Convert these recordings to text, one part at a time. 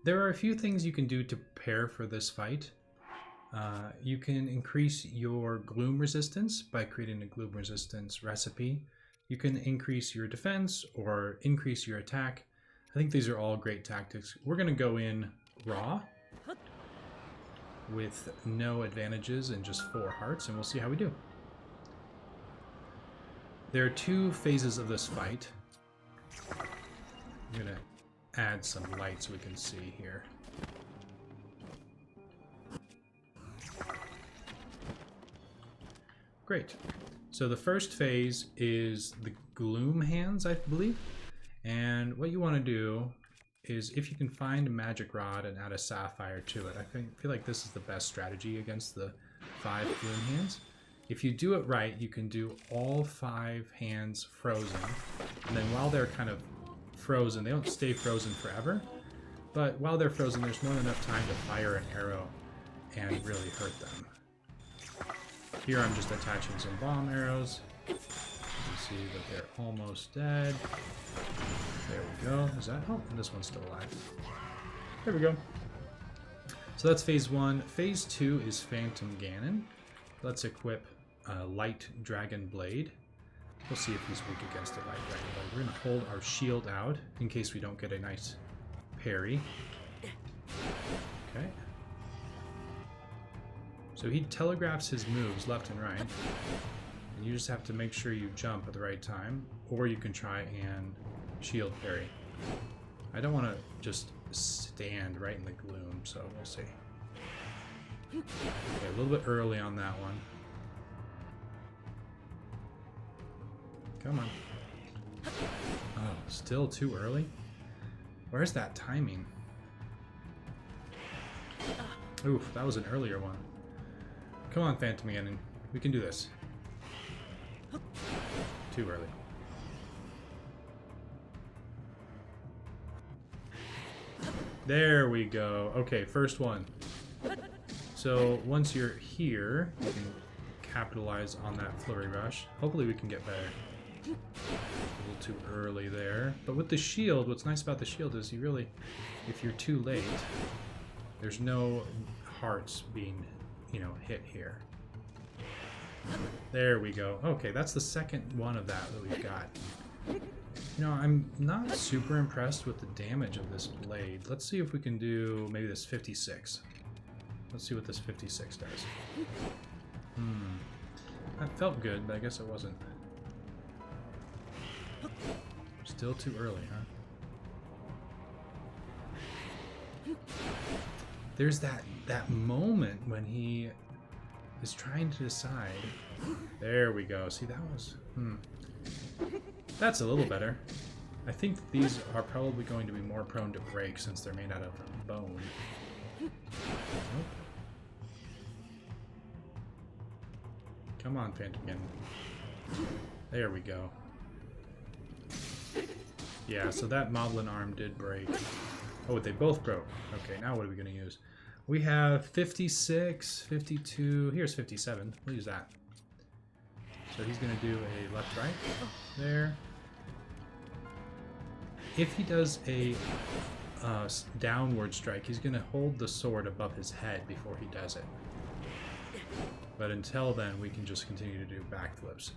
There are a few things you can do to prepare for this fight. You can increase your gloom resistance by creating a gloom resistance recipe. You can increase your defense or increase your attack. I think these are all great tactics. We're going to go in raw with no advantages and just 4 hearts, and we'll see how we do. There are 2 phases of this fight. I'm going to add some light so we can see here. Great. So the first phase is the Gloom Hands, I believe. And what you want to do is, if you can find a Magic Rod and add a Sapphire to it, I feel like this is the best strategy against the 5 Gloom Hands. If you do it right, you can do all 5 hands frozen. And then while they're kind of frozen, they don't stay frozen forever, but while they're frozen, there's more than enough time to fire an arrow and really hurt them. Here I'm just attaching some bomb arrows. You see that they're almost dead. There we go. Is that? Oh, and this one's still alive. There we go. So that's phase 1. Phase 2 is Phantom Ganon. Let's equip Light Dragon Blade. We'll see if he's weak against a Light Dragon Blade. We're going to hold our shield out in case we don't get a nice parry. Okay. So he telegraphs his moves left and right. And you just have to make sure you jump at the right time, or you can try and shield parry. I don't want to just stand right in the gloom, so we'll see. Okay, a little bit early on that one. Come on. Oh, still too early? Where's that timing? Oof, that was an earlier one. Come on, Phantom Ganon. We can do this. Too early. There we go. Okay, first one. So once you're here, you can capitalize on that flurry rush. Hopefully we can get better. A little too early there. But with the shield, what's nice about the shield is you really, if you're too late, there's no hearts being, hit here. There we go. Okay, that's the second one of that we've got. I'm not super impressed with the damage of this blade. Let's see if we can do maybe this 56. Let's see what this 56 does. That felt good, but I guess it wasn't. Still too early, huh? There's that moment when he is trying to decide. There we go. See, that was... That's a little better. I think these are probably going to be more prone to break since they're made out of bone. Nope. Come on, Phantom Ganon. There we go. Yeah, so that Moblin arm did break. Oh, they both broke. Okay, now what are we going to use? We have 56, 52, here's 57. We'll use that. So he's going to do a left-right there. If he does a downward strike, he's going to hold the sword above his head before he does it. But until then, we can just continue to do backflips.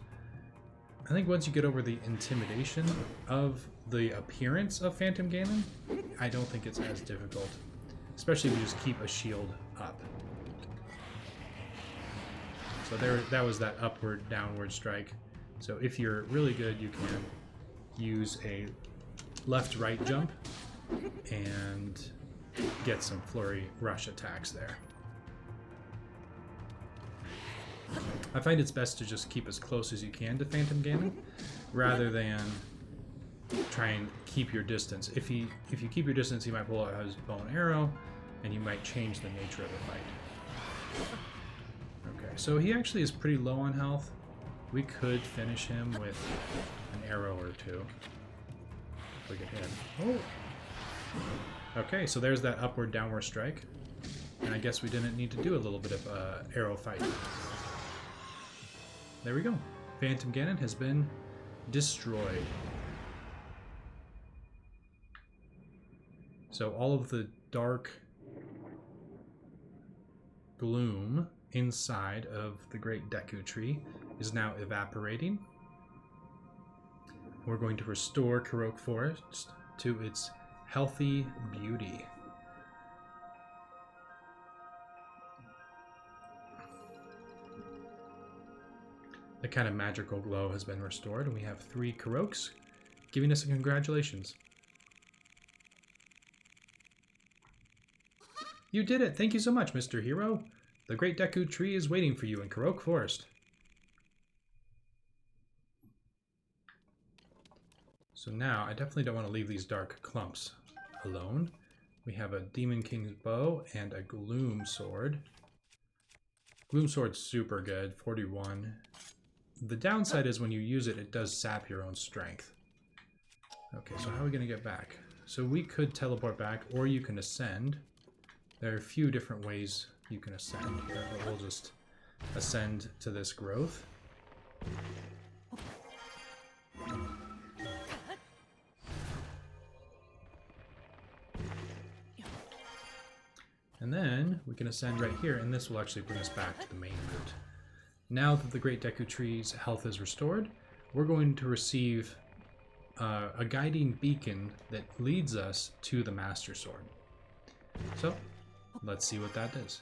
I think once you get over the intimidation of the appearance of Phantom Ganon, I don't think it's as difficult. Especially if you just keep a shield up. So that was that upward, downward strike. So if you're really good, you can use a left-right jump and get some flurry rush attacks there. I find it's best to just keep as close as you can to Phantom Ganon, rather than try and keep your distance. If you keep your distance, he might pull out his bow and arrow, and you might change the nature of the fight. Okay, so he actually is pretty low on health. We could finish him with an arrow or two. If we get hit. Oh! Okay, so there's that upward downward strike. And I guess we didn't need to do a little bit of arrow fight. There we go. Phantom Ganon has been destroyed. So all of the dark gloom inside of the great Deku tree is now evaporating. We're going to restore Karoq Forest to its healthy beauty. The kind of magical glow has been restored, and we have 3 Karoks giving us a congratulations. You did it! Thank you so much, Mr. Hero. The great Deku tree is waiting for you in Karoq Forest. So now, I definitely don't want to leave these dark clumps alone. We have a Demon King's bow and a Gloom sword. Gloom sword's super good, 41. The downside is when you use it, it does sap your own strength. Okay, so how are we going to get back? So we could teleport back, or you can ascend. There are a few different ways you can ascend here, but we'll just ascend to this growth. And then we can ascend right here, and this will actually bring us back to the main route. Now that the Great Deku Tree's health is restored, we're going to receive a guiding beacon that leads us to the Master Sword. So, let's see what that does.